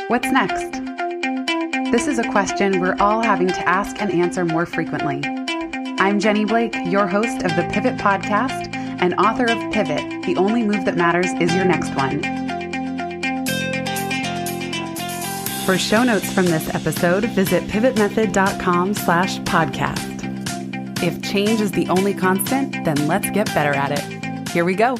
What's next? This is a question we're all having to ask and answer more frequently. I'm Jenny Blake, your host of the Pivot Podcast and author of Pivot, The Only Move That Matters Is Your Next One. For show notes from this episode, visit pivotmethod.com/podcast. If change is the only constant, then let's get better at it. Here we go.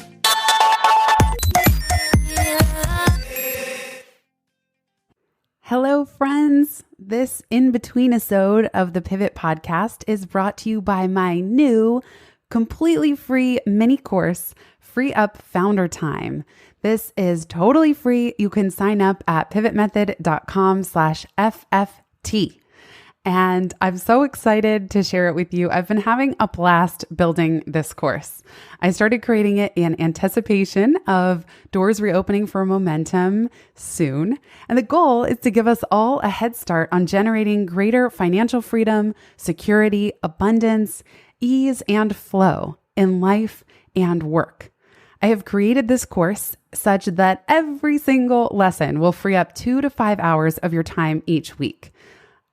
Hello, friends. This in-between-isode of the Pivot Podcast is brought to you by my new, completely free mini course, Free Up Founder Time. This is totally free. You can sign up at pivotmethod.com/FFT. And I'm so excited to share it with you. I've been having a blast building this course. I started creating it in anticipation of doors reopening for momentum soon. And the goal is to give us all a head start on generating greater financial freedom, security, abundance, ease, and flow in life and work. I have created this course such that every single lesson will free up 2 to 5 hours of your time each week.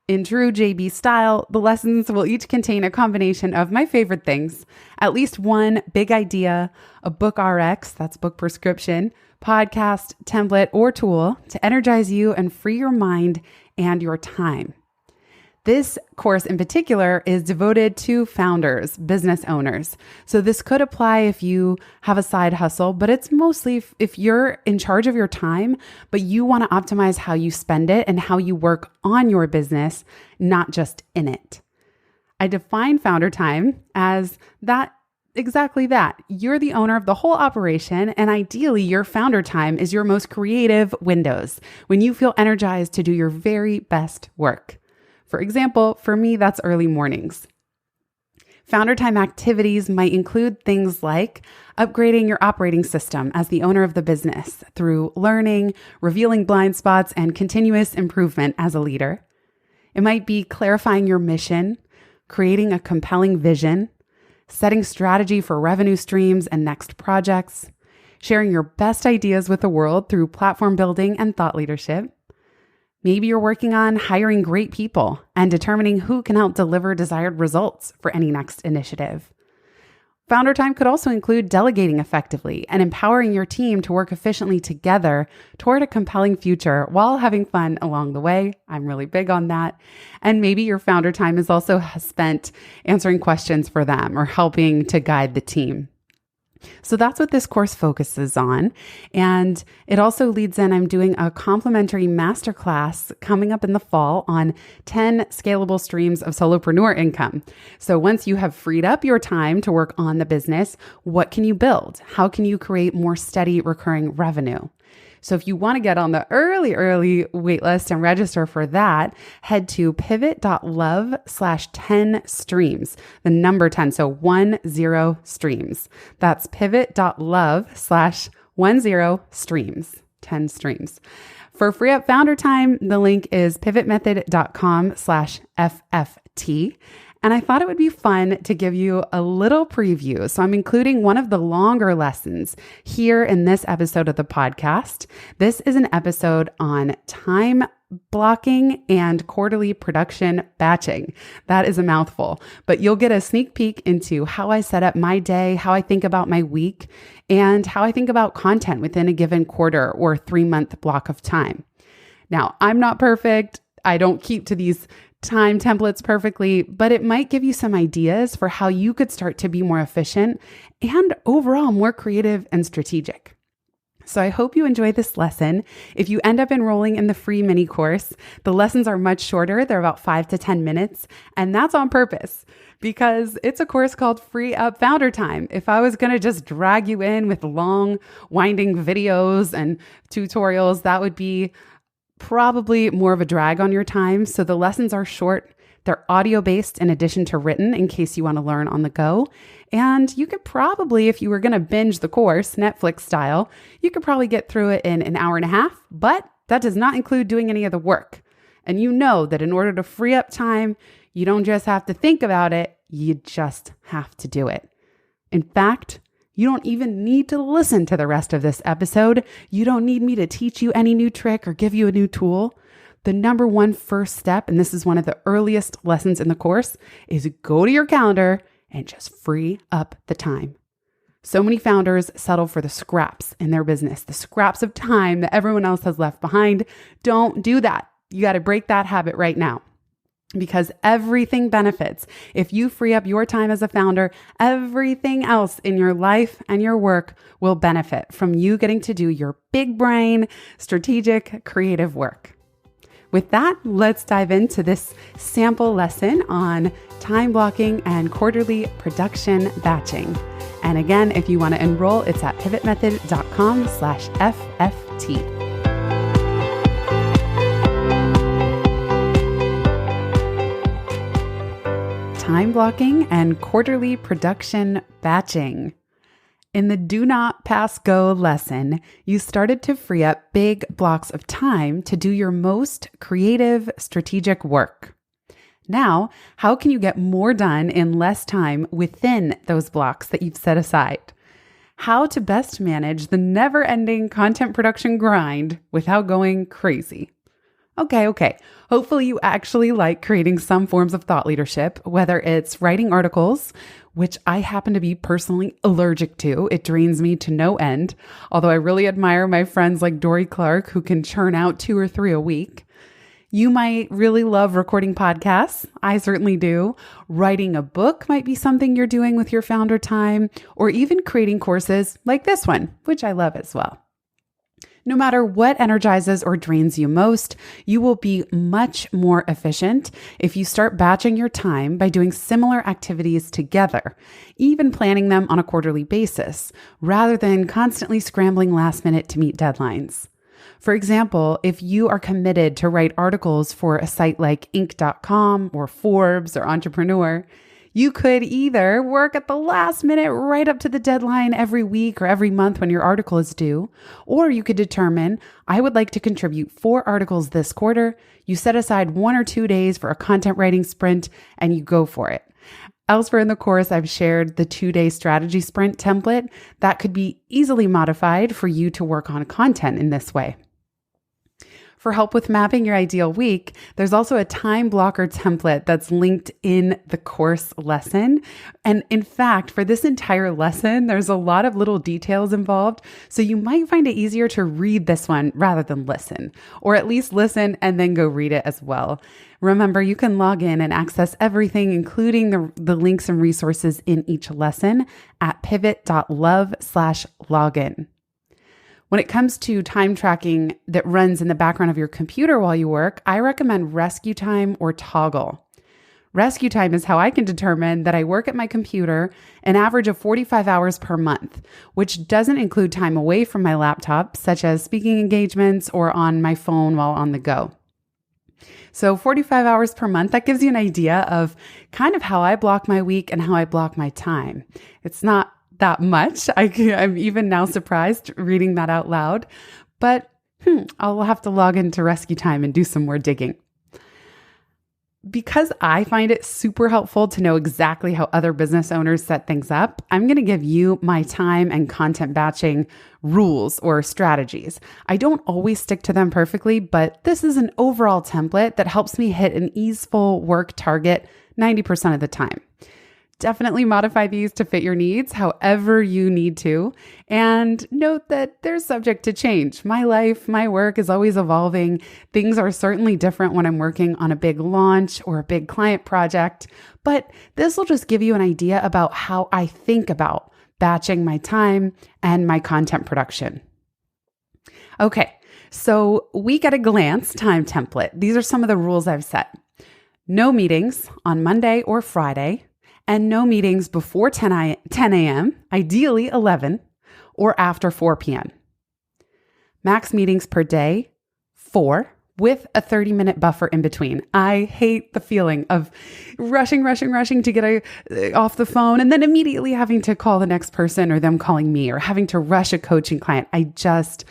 In true JB style, the lessons will each contain a combination of my favorite things, at least one big idea, a book RX, that's book prescription, podcast, template, or tool to energize you and free your mind and your time. This course in particular is devoted to founders, business owners. So this could apply if you have a side hustle, but it's mostly if you're in charge of your time, but you want to optimize how you spend it and how you work on your business, not just in it. I define founder time as exactly that. You're the owner of the whole operation, and ideally your founder time is your most creative windows when you feel energized to do your very best work. For example, for me, that's early mornings. Founder time activities might include things like upgrading your operating system as the owner of the business through learning, revealing blind spots, and continuous improvement as a leader. It might be clarifying your mission, creating a compelling vision, setting strategy for revenue streams and next projects, sharing your best ideas with the world through platform building and thought leadership. Maybe you're working on hiring great people and determining who can help deliver desired results for any next initiative. Founder time could also include delegating effectively and empowering your team to work efficiently together toward a compelling future while having fun along the way. I'm really big on that. And maybe your founder time is also spent answering questions for them or helping to guide the team. So that's what this course focuses on. And it also leads in, I'm doing a complimentary masterclass coming up in the fall on 10 scalable streams of solopreneur income. So once you have freed up your time to work on the business, what can you build? How can you create more steady recurring revenue? So if you want to get on the early waitlist and register for that, head to pivot.love/10 streams, the number 10, so 10 streams. That's pivot.love/10 streams, 10 streams. For Free Up Founder Time, the link is pivotmethod.com/FFT. And I thought it would be fun to give you a little preview. So I'm including one of the longer lessons here in this episode of the podcast. This is an episode on time blocking and quarterly production batching. That is a mouthful, but you'll get a sneak peek into how I set up my day, how I think about my week, and how I think about content within a given quarter or 3-month block of time. Now, I'm not perfect. I don't keep to these time templates perfectly, but it might give you some ideas for how you could start to be more efficient and overall more creative and strategic. So I hope you enjoy this lesson. If you end up enrolling in the free mini course, the lessons are much shorter. They're about 5 to 10 minutes, and that's on purpose because it's a course called Free Up Founder Time. If I was going to just drag you in with long, winding videos and tutorials, that would be probably more of a drag on your time. So the lessons are short. They're audio-based in addition to written in case you want to learn on the go. And you could probably, if you were going to binge the course, Netflix style, you could probably get through it in an hour and a half, but that does not include doing any of the work. And you know that in order to free up time, you don't just have to think about it, you just have to do it. In fact, You don't even need to listen to the rest of this episode. You don't need me to teach you any new trick or give you a new tool. The number one first step, and this is one of the earliest lessons in the course, is go to your calendar and just free up the time. So many founders settle for the scraps in their business, the scraps of time that everyone else has left behind. Don't do that. You got to break that habit right now. Because everything benefits. If you free up your time as a founder, everything else in your life and your work will benefit from you getting to do your big brain, strategic, creative work. With that, let's dive into this sample lesson on time blocking and quarterly production batching. And again, if you want to enroll, it's at pivotmethod.com/FFT. Time blocking and quarterly production batching. In the Do Not Pass Go lesson, you started to free up big blocks of time to do your most creative, strategic work. Now, how can you get more done in less time within those blocks that you've set aside? How to best manage the never-ending content production grind without going crazy. Okay. Hopefully you actually like creating some forms of thought leadership, whether it's writing articles, which I happen to be personally allergic to. It drains me to no end, although I really admire my friends like Dory Clark who can churn out 2 or 3 a week. You might really love recording podcasts. I certainly do. Writing a book might be something you're doing with your founder time, or even creating courses like this one, which I love as well. No matter what energizes or drains you most, you will be much more efficient if you start batching your time by doing similar activities together, even planning them on a quarterly basis, rather than constantly scrambling last minute to meet deadlines. For example, if you are committed to write articles for a site like Inc.com or Forbes or Entrepreneur, you could either work at the last minute right up to the deadline every week or every month when your article is due, or you could determine, I would like to contribute 4 articles this quarter. You set aside 1 or 2 days for a content writing sprint and you go for it. Elsewhere in the course, I've shared the 2-day strategy sprint template that could be easily modified for you to work on content in this way. For help with mapping your ideal week, there's also a time blocker template that's linked in the course lesson. And in fact, for this entire lesson, there's a lot of little details involved. So you might find it easier to read this one rather than listen, or at least listen and then go read it as well. Remember, you can log in and access everything, including the links and resources in each lesson at pivot.love/login. When it comes to time tracking that runs in the background of your computer while you work, I recommend Rescue Time or Toggl. Rescue Time is how I can determine that I work at my computer an average of 45 hours per month, which doesn't include time away from my laptop, such as speaking engagements or on my phone while on the go. So 45 hours per month, that gives you an idea of kind of how I block my week and how I block my time. It's not that much. I'm even now surprised reading that out loud, but I'll have to log into Rescue Time and do some more digging. Because I find it super helpful to know exactly how other business owners set things up, I'm going to give you my time and content batching rules or strategies. I don't always stick to them perfectly, but this is an overall template that helps me hit an easeful work target 90% of the time. Definitely modify these to fit your needs however you need to. And note that they're subject to change. My life, my work is always evolving. Things are certainly different when I'm working on a big launch or a big client project. But this will just give you an idea about how I think about batching my time and my content production. Okay, so week at a glance time template. These are some of the rules I've set. No meetings on Monday or Friday. And no meetings before 10 a.m., ideally 11, or after 4 p.m. Max meetings per day, 4, with a 30-minute buffer in between. I hate the feeling of rushing to get off the phone and then immediately having to call the next person or them calling me or having to rush a coaching client. I just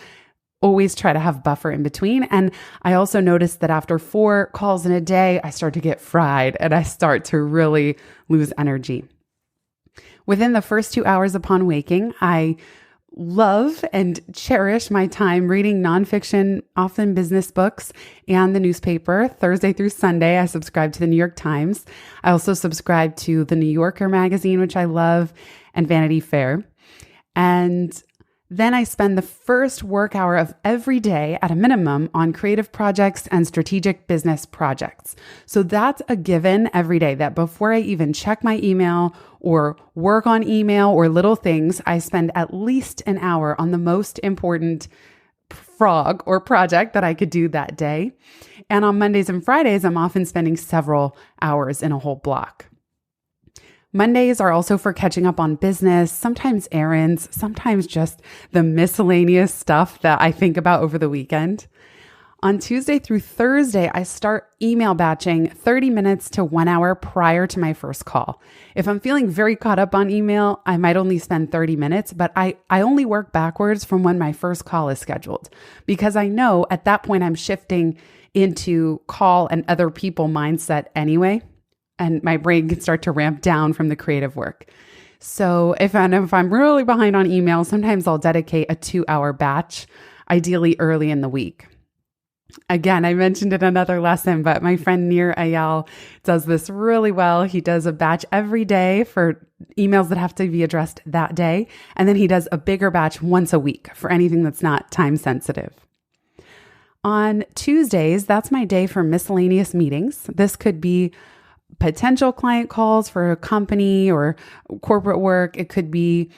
always try to have buffer in between. And I also noticed that after 4 calls in a day, I start to get fried and I start to really lose energy. Within the first 2 hours upon waking, I love and cherish my time reading nonfiction, often business books, and the newspaper. Thursday through Sunday, I subscribe to the New York Times. I also subscribe to the New Yorker magazine, which I love, and Vanity Fair. And then I spend the first work hour of every day at a minimum on creative projects and strategic business projects. So that's a given every day, that before I even check my email or work on email or little things, I spend at least an hour on the most important frog or project that I could do that day. And on Mondays and Fridays, I'm often spending several hours in a whole block. Mondays are also for catching up on business, sometimes errands, sometimes just the miscellaneous stuff that I think about over the weekend. On Tuesday through Thursday, I start email batching 30 minutes to 1 hour prior to my first call. If I'm feeling very caught up on email, I might only spend 30 minutes, but I only work backwards from when my first call is scheduled, because I know at that point I'm shifting into call and other people mindset anyway. And my brain can start to ramp down from the creative work. So if I'm really behind on email, sometimes I'll dedicate a 2-hour batch, ideally early in the week. Again, I mentioned it in another lesson, but my friend Nir Ayal does this really well. He does a batch every day for emails that have to be addressed that day. And then he does a bigger batch once a week for anything that's not time sensitive. On Tuesdays, that's my day for miscellaneous meetings. This could be potential client calls for a company or corporate work. It could be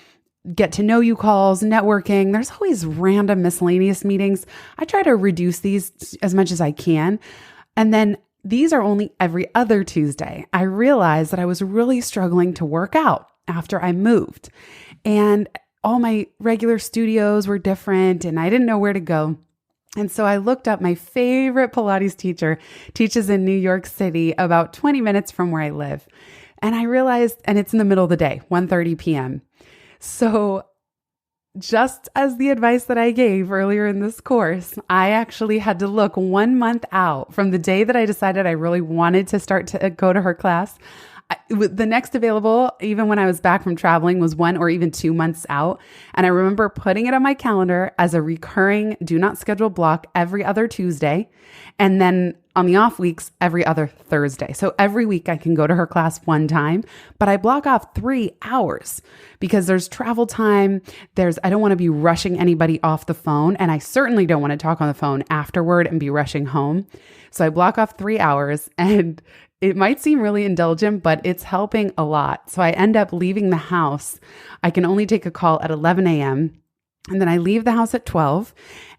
get to know you calls, networking. There's always random miscellaneous meetings. I try to reduce these as much as I can. And then these are only every other Tuesday. I realized that I was really struggling to work out after I moved, and all my regular studios were different and I didn't know where to go. And so I looked up my favorite Pilates teacher, teaches in New York City, about 20 minutes from where I live. And I realized, and it's in the middle of the day, 1:30 p.m. So just as the advice that I gave earlier in this course, I actually had to look 1 month out from the day that I decided I really wanted to start to go to her class. The next available, even when I was back from traveling, was 1 or even 2 months out. And I remember putting it on my calendar as a recurring do not schedule block every other Tuesday. And then on the off weeks, every other Thursday. So every week I can go to her class one time, but I block off 3 hours because there's travel time. I don't want to be rushing anybody off the phone. And I certainly don't want to talk on the phone afterward and be rushing home. So I block off 3 hours, and it might seem really indulgent, but it's helping a lot. So I end up leaving the house. I can only take a call at 11 a.m. and then I leave the house at 12.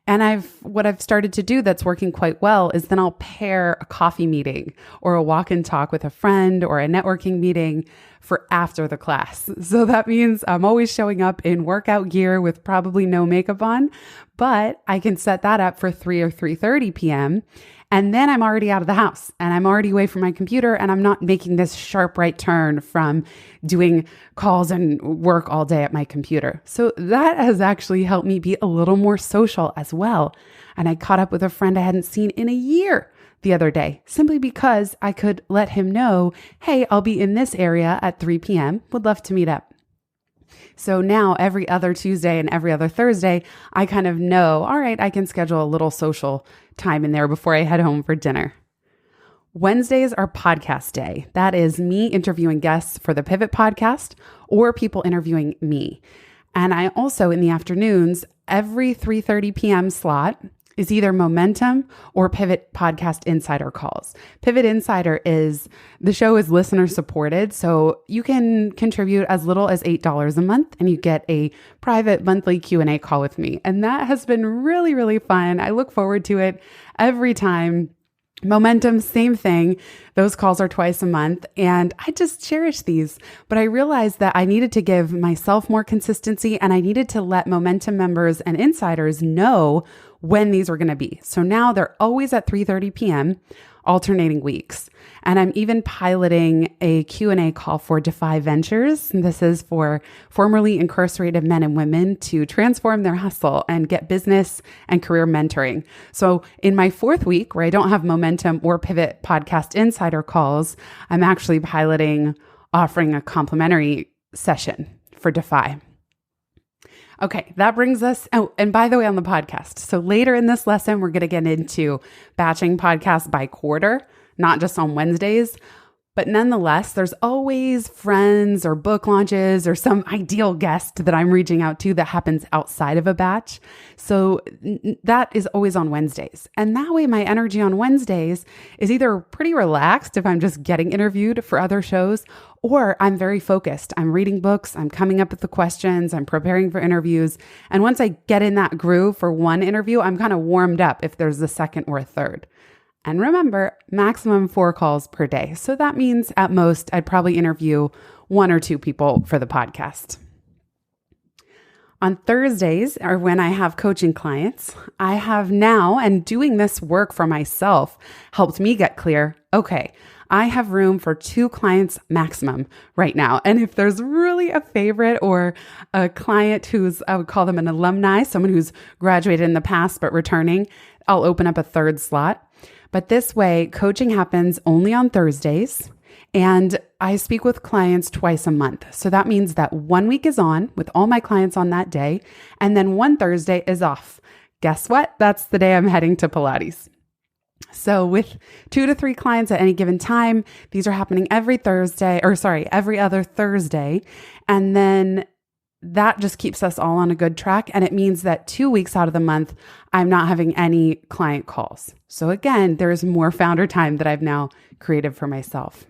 And what I've started to do that's working quite well is then I'll pair a coffee meeting or a walk and talk with a friend or a networking meeting for after the class. So that means I'm always showing up in workout gear with probably no makeup on, but I can set that up for 3 or 3:30 p.m. And then I'm already out of the house and I'm already away from my computer, and I'm not making this sharp right turn from doing calls and work all day at my computer. So that has actually helped me be a little more social as well. And I caught up with a friend I hadn't seen in a year the other day, simply because I could let him know, hey, I'll be in this area at 3 p.m. Would love to meet up. So now every other Tuesday and every other Thursday, I kind of know, all right, I can schedule a little social time in there before I head home for dinner. Wednesdays are podcast day. That is me interviewing guests for the Pivot podcast or people interviewing me. And I also, in the afternoons, every 3:30 p.m. slot is either Momentum or Pivot Podcast Insider calls. Pivot Insider the show is listener supported, so you can contribute as little as $8 a month and you get a private monthly Q&A call with me. And that has been really, really fun. I look forward to it every time. Momentum, same thing. Those calls are twice a month, and I just cherish these. But I realized that I needed to give myself more consistency, and I needed to let Momentum members and insiders know when these were going to be. So now they're always at 3:30 p.m., alternating weeks. And I'm even piloting a Q&A call for Defy Ventures. And this is for formerly incarcerated men and women to transform their hustle and get business and career mentoring. So in my 4th week, where I don't have Momentum or Pivot Podcast Insider calls, I'm actually piloting offering a complimentary session for Defy. Okay, that brings us, oh, and by the way, on the podcast. So later in this lesson, we're going to get into batching podcasts by quarter, not just on Wednesdays. But nonetheless, there's always friends or book launches or some ideal guest that I'm reaching out to that happens outside of a batch. So that is always on Wednesdays. And that way, my energy on Wednesdays is either pretty relaxed if I'm just getting interviewed for other shows, or I'm very focused. I'm reading books, I'm coming up with the questions, I'm preparing for interviews. And once I get in that groove for one interview, I'm kind of warmed up if there's a second or a third. And remember, maximum 4 calls per day. So that means at most, I'd probably interview 1 or 2 people for the podcast. On Thursdays, or when I have coaching clients, I have now, and doing this work for myself helped me get clear, okay, I have room for 2 clients maximum right now. And if there's really a favorite or a client who's, I would call them an alumni, someone who's graduated in the past but returning, I'll open up a 3rd slot. But this way, coaching happens only on Thursdays, and I speak with clients twice a month. So that means that 1 week is on with all my clients on that day, and then 1 Thursday is off. Guess what? That's the day I'm heading to Pilates. So with 2 to 3 clients at any given time, these are happening every other Thursday. And then that just keeps us all on a good track. And it means that 2 weeks out of the month, I'm not having any client calls. So again, there's more founder time that I've now created for myself.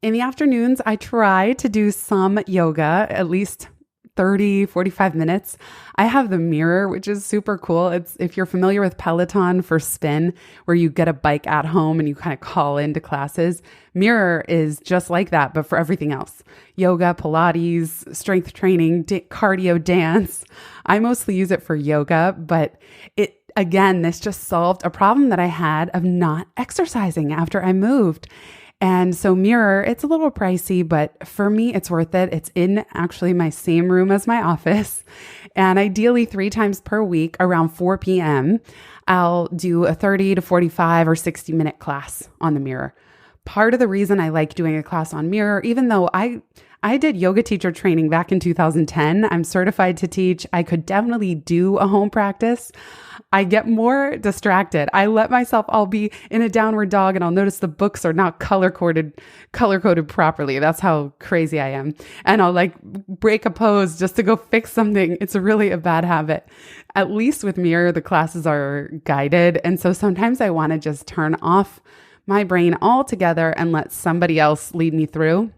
In the afternoons, I try to do some yoga, at least 30, 45 minutes. I have the Mirror, which is super cool. It's, if you're familiar with Peloton for spin, where you get a bike at home and you kind of call into classes, Mirror is just like that, but for everything else. Yoga, Pilates, strength training, cardio, dance. I mostly use it for yoga, but this just solved a problem that I had of not exercising after I moved. And so Mirror, it's a little pricey, but for me, it's worth it. It's in actually my same room as my office. And ideally 3 times per week around 4 p.m., I'll do a 30 to 45 or 60-minute class on the Mirror. Part of the reason I like doing a class on Mirror, even though I did yoga teacher training back in 2010, I'm certified to teach. I could definitely do a home practice. I get more distracted. I let myself, I'll be in a downward dog and I'll notice the books are not color coded properly. That's how crazy I am. And I'll like break a pose just to go fix something. It's really a bad habit. At least with Mirror, the classes are guided. And so sometimes I want to just turn off my brain altogether and let somebody else lead me through.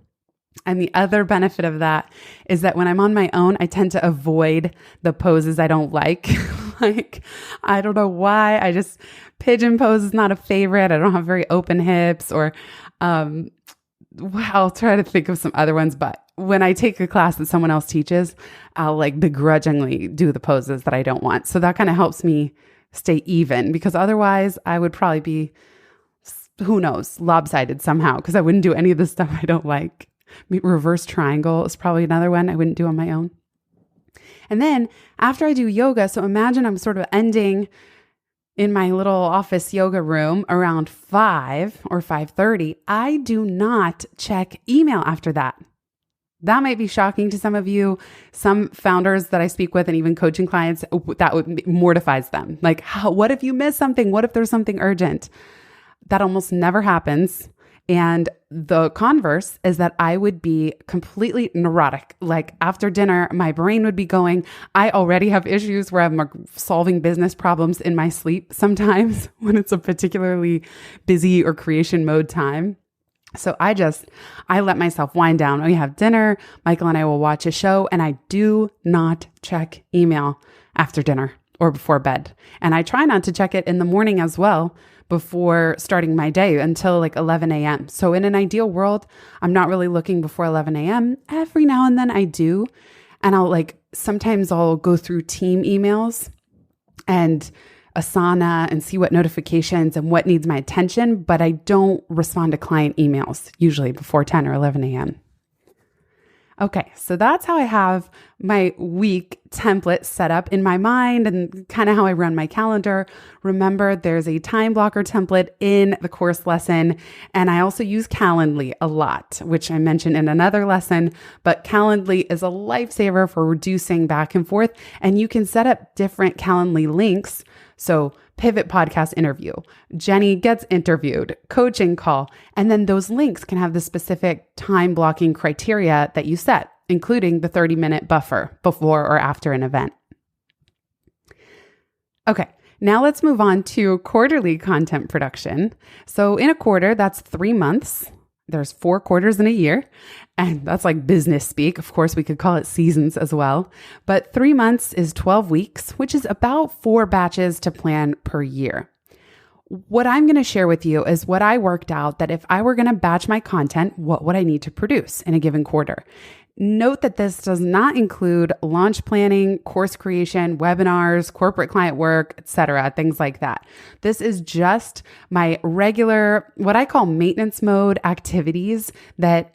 And the other benefit of that is that when I'm on my own, I tend to avoid the poses I don't like. Like, I don't know why. Pigeon pose is not a favorite. I don't have very open hips, or I'll try to think of some other ones. But when I take a class that someone else teaches, I'll like begrudgingly do the poses that I don't want. So that kind of helps me stay even, because otherwise I would probably be, who knows, lopsided somehow, because I wouldn't do any of the stuff I don't like. Reverse triangle is probably another one I wouldn't do on my own. And then after I do yoga, so imagine I'm sort of ending in my little office yoga room around 5 or 5:30, I do not check email after that. That might be shocking to some of you, some founders that I speak with, and even coaching clients, that mortifies them. Like, what if you miss something? What if there's something urgent? That almost never happens. And the converse is that I would be completely neurotic. Like after dinner, my brain would be going. I already have issues where I'm solving business problems in my sleep sometimes when it's a particularly busy or creation mode time. So I let myself wind down. We have dinner. Michael and I will watch a show, and I do not check email after dinner or before bed. And I try not to check it in the morning as well, before starting my day until like 11 a.m. So in an ideal world, I'm not really looking before 11 a.m. Every now and then I do. And sometimes I'll go through team emails and Asana and see what notifications and what needs my attention, but I don't respond to client emails usually before 10 or 11 a.m. Okay, so that's how I have my week template set up in my mind and kind of how I run my calendar. Remember, there's a time blocker template in the course lesson, and I also use Calendly a lot, which I mentioned in another lesson, but Calendly is a lifesaver for reducing back and forth, and you can set up different Calendly links. So Pivot podcast interview, Jenny gets interviewed, coaching call, and then those links can have the specific time blocking criteria that you set, including the 30-minute buffer before or after an event. Okay, now let's move on to quarterly content production. So in a quarter, that's 3 months. There's 4 quarters in a year, and that's like business speak. Of course, we could call it seasons as well. But 3 months is 12 weeks, which is about 4 batches to plan per year. What I'm going to share with you is what I worked out that if I were going to batch my content, what would I need to produce in a given quarter? Note that this does not include launch planning, course creation, webinars, corporate client work, etc., things like that. This is just my regular, what I call maintenance mode activities that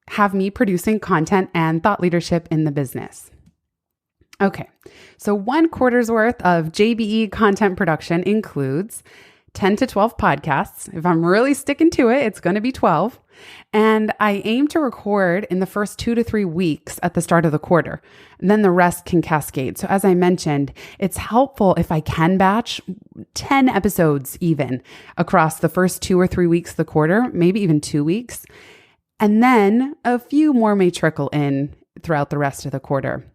have me producing content and thought leadership in the business. Okay, so 1 quarter's worth of JBE content production includes 10 to 12 podcasts. If I'm really sticking to it, it's going to be 12. And I aim to record in the first 2 to 3 weeks at the start of the quarter. And then the rest can cascade. So as I mentioned, it's helpful if I can batch 10 episodes even across the first 2 or 3 weeks of the quarter, maybe even 2 weeks. And then a few more may trickle in throughout the rest of the quarter.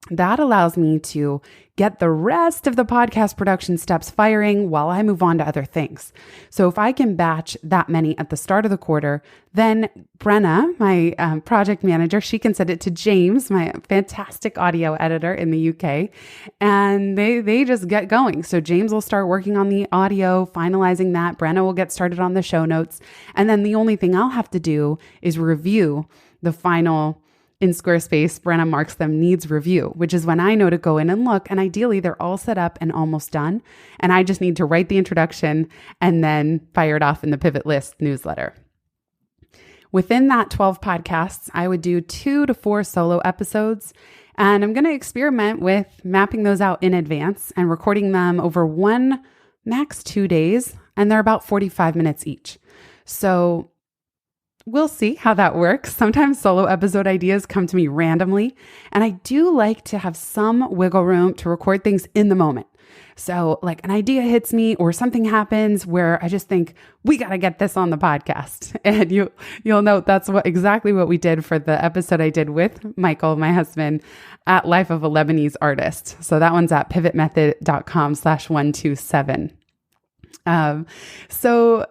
That allows me to get the rest of the podcast production steps firing while I move on to other things. So if I can batch that many at the start of the quarter, then Brenna, my project manager, she can send it to James, my fantastic audio editor in the UK, and they just get going. So James will start working on the audio, finalizing that. Brenna will get started on the show notes. And then the only thing I'll have to do is review the final. In Squarespace, Brenna marks them needs review, which is when I know to go in and look, and ideally they're all set up and almost done. And I just need to write the introduction and then fire it off in the Pivot List newsletter. Within that 12 podcasts, I would do 2 to 4 solo episodes, and I'm going to experiment with mapping those out in advance and recording them over 1, max 2 days, and they're about 45 minutes each. So we'll see how that works. Sometimes solo episode ideas come to me randomly, and I do like to have some wiggle room to record things in the moment. So like an idea hits me or something happens where I just think we got to get this on the podcast. And you'll note that's exactly what we did for the episode I did with Michael, my husband, at Life of a Lebanese Artist. So that one's at pivotmethod.com/127. So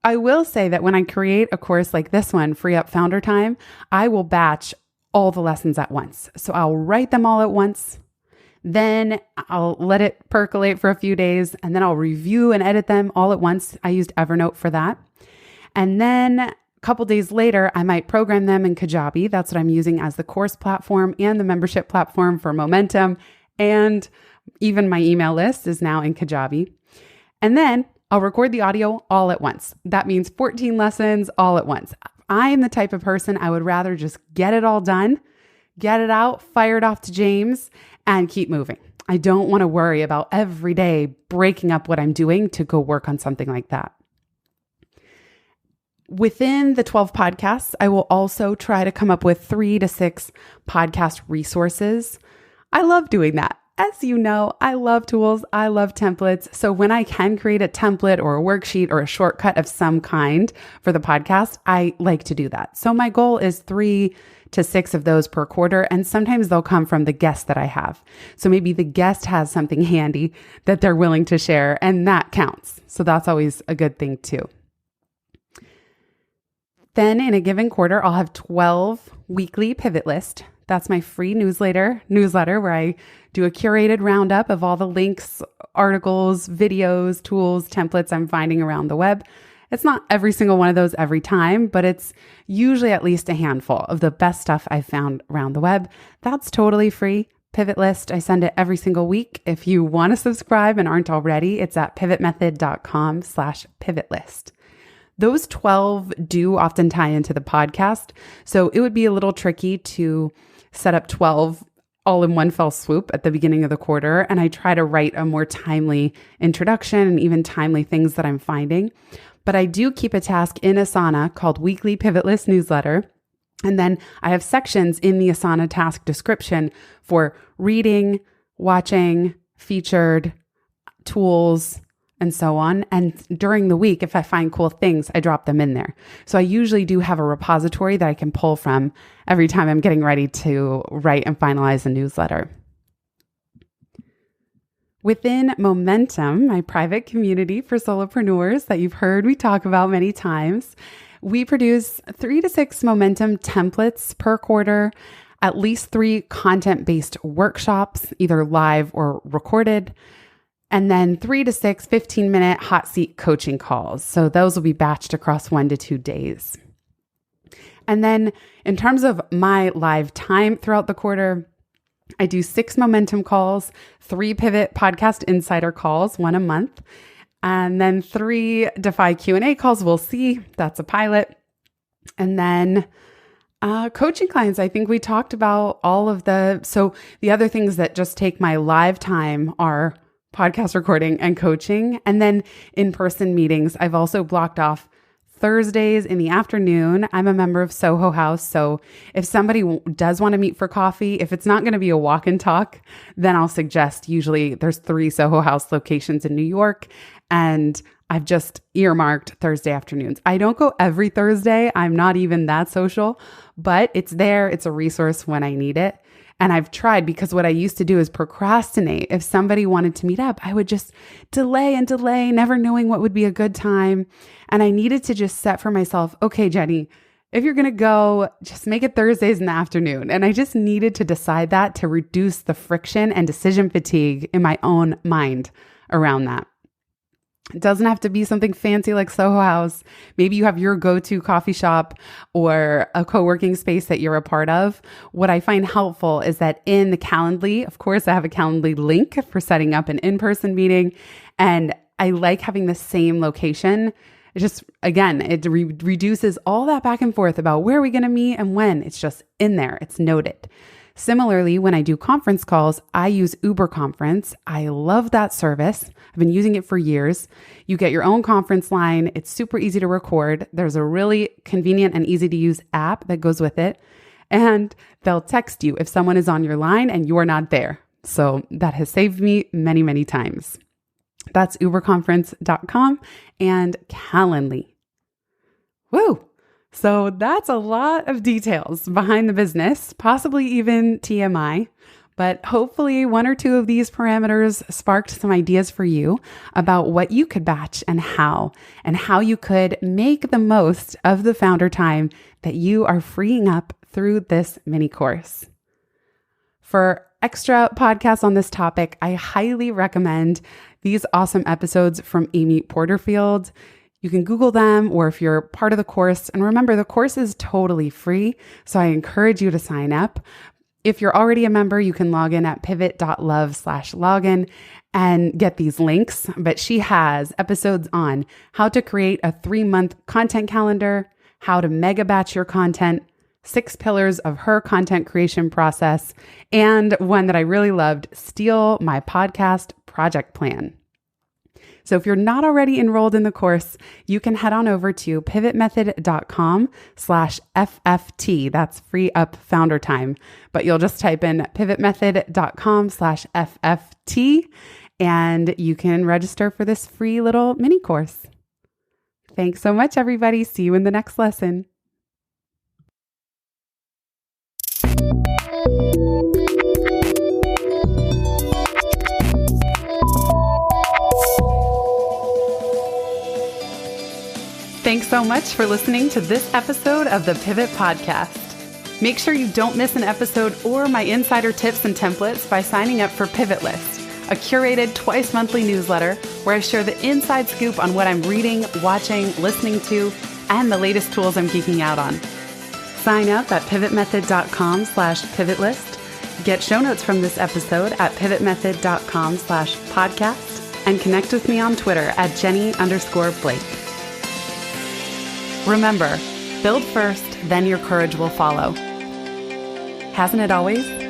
I will say that when I create a course like this one, Free Up Founder Time, I will batch all the lessons at once. So I'll write them all at once. Then I'll let it percolate for a few days, and then I'll review and edit them all at once. I used Evernote for that. And then a couple days later, I might program them in Kajabi. That's what I'm using as the course platform and the membership platform for momentum. And even my email list is now in Kajabi. And then I'll record the audio all at once. That means 14 lessons all at once. I am the type of person I would rather just get it all done, get it out, fire it off to James, and keep moving. I don't want to worry about every day breaking up what I'm doing to go work on something like that. Within the 12 podcasts, I will also try to come up with 3 to 6 podcast resources. I love doing that. As you know, I love tools. I love templates. So when I can create a template or a worksheet or a shortcut of some kind for the podcast, I like to do that. So my goal is 3 to 6 of those per quarter. And sometimes they'll come from the guests that I have. So maybe the guest has something handy that they're willing to share, and that counts. So that's always a good thing too. Then in a given quarter, I'll have 12 weekly Pivot List. That's my free newsletter where I do a curated roundup of all the links, articles, videos, tools, templates I'm finding around the web. It's not every single one of those every time, but it's usually at least a handful of the best stuff I've found around the web. That's totally free. Pivot List, I send it every single week. If you want to subscribe and aren't already, it's at pivotmethod.com/pivotlist. Those 12 do often tie into the podcast. So it would be a little tricky to set up 12 all in one fell swoop at the beginning of the quarter. And I try to write a more timely introduction and even timely things that I'm finding. But I do keep a task in Asana called Weekly Pivot List Newsletter. And then I have sections in the Asana task description for reading, watching, featured, tools, and so on. And during the week, if I find cool things, I drop them in there. So I usually do have a repository that I can pull from every time I'm getting ready to write and finalize a newsletter. Within Momentum, my private community for solopreneurs that you've heard me talk about many times, we produce 3 to 6 Momentum templates per quarter, at least 3 content-based workshops, either live or recorded, and then 3 to 6 15-minute hot seat coaching calls. So those will be batched across 1 to 2 days. And then in terms of my live time throughout the quarter, I do 6 Momentum calls, 3 Pivot Podcast Insider calls, 1 a month, and then 3 Defy Q&A calls. We'll see. That's a pilot. And then coaching clients. I think we talked about all of so the other things that just take my live time are podcast recording and coaching. And then in-person meetings, I've also blocked off Thursdays in the afternoon. I'm a member of Soho House. So if somebody does want to meet for coffee, if it's not going to be a walk and talk, then I'll suggest, usually there's 3 Soho House locations in New York, and I've just earmarked Thursday afternoons. I don't go every Thursday. I'm not even that social, but it's there. It's a resource when I need it. And I've tried, because what I used to do is procrastinate. If somebody wanted to meet up, I would just delay and delay, never knowing what would be a good time. And I needed to just set for myself, okay, Jenny, if you're going to go, just make it Thursdays in the afternoon. And I just needed to decide that to reduce the friction and decision fatigue in my own mind around that. It doesn't have to be something fancy like Soho House. Maybe you have your go-to coffee shop or a co-working space that you're a part of. What I find helpful is that in the Calendly, of course, I have a Calendly link for setting up an in-person meeting. And I like having the same location. It just, again, it reduces all that back and forth about where are we going to meet and when. It's just in there. It's noted. Similarly, when I do conference calls, I use Uber Conference. I love that service. I've been using it for years. You get your own conference line. It's super easy to record. There's a really convenient and easy to use app that goes with it. And they'll text you if someone is on your line and you're not there. So that has saved me many, many times. That's uberconference.com and Calendly. Woo! So that's a lot of details behind the business, possibly even TMI, but hopefully 1 or 2 of these parameters sparked some ideas for you about what you could batch and how you could make the most of the founder time that you are freeing up through this mini course. For extra podcasts on this topic, I highly recommend these awesome episodes from Amy Porterfield. You can Google them, or if you're part of the course, and remember, the course is totally free, so I encourage you to sign up. If you're already a member, you can log in at pivot.love/login and get these links. But she has episodes on how to create a 3-month content calendar, how to mega batch your content, 6 pillars of her content creation process, and one that I really loved, Steal My Podcast Project Plan. So if you're not already enrolled in the course, you can head on over to pivotmethod.com/FFT. That's free up founder time, but you'll just type in pivotmethod.com/FFT and you can register for this free little mini course. Thanks so much, everybody. See you in the next lesson. Thanks so much for listening to this episode of the Pivot Podcast. Make sure you don't miss an episode or my insider tips and templates by signing up for Pivot List, a curated twice monthly newsletter where I share the inside scoop on what I'm reading, watching, listening to, and the latest tools I'm geeking out on. Sign up at pivotmethod.com/pivotlist. Get show notes from this episode at pivotmethod.com/podcast and connect with me on Twitter at Jenny_Blake. Remember, build first, then your courage will follow. Hasn't it always?